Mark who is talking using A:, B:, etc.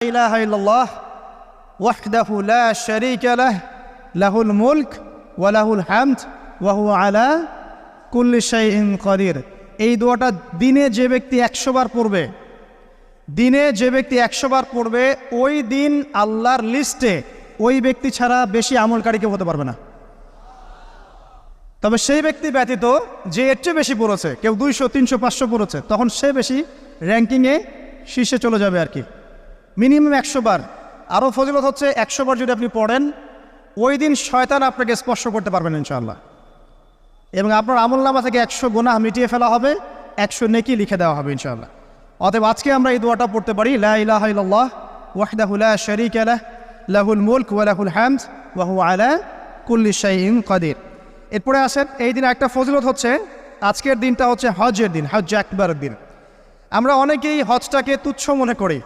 A: ইলাহা ইল্লাল্লাহ ওয়াহদাহু লা শারীকা লাহ লাহুল মুলক ওয়া লাহুল হামদ ওয়া হুয়া আলা কুল্লি শাইইন কাদির। এই দোয়াটা দিনে যে ব্যক্তি 100 বার পড়বে, ওই দিন আল্লাহর লিস্টে ওই ব্যক্তি ছাড়া বেশি আমলকারী কেউ হতে পারবে না। তবে সেই ব্যক্তি ব্যতীত যে এর চেয়ে বেশি পড়েছে, কেউ 200, 300, 500 পড়েছে, তখন সে বেশি র্যাঙ্কিংয়ে শীর্ষে চলে যাবে আর কি। মিনিমাম 100 বার। আরও ফজিলত হচ্ছে 100 বার যদি আপনি পড়েন, ওই দিন শয়তান আপনাকে স্পর্শ করতে পারবেন ইনশাআল্লাহ, এবং আপনার আমলনামা থেকে 100 গুনাহ মিটিয়ে ফেলা হবে, 100 নেকি লিখে দেওয়া হবে ইনশাআল্লাহ। অতএব আজকে আমরা এই দোয়াটা পড়তে পারি, লা ইলাহা ইল্লাল্লাহ ওয়াহদাহু লা শারীকা লাহ লাহুল মুলক ওয়া লাহুল হামদ ওয়া হুয়া আলা কুল্লি শাইইন কাদির। এরপরে আসেন, এই দিন একটা ফজিলত হচ্ছে, আজকের দিনটা হচ্ছে হজের দিন, হজ আকবরের দিন। আমরা অনেকেই হজটাকে তুচ্ছ মনে করি।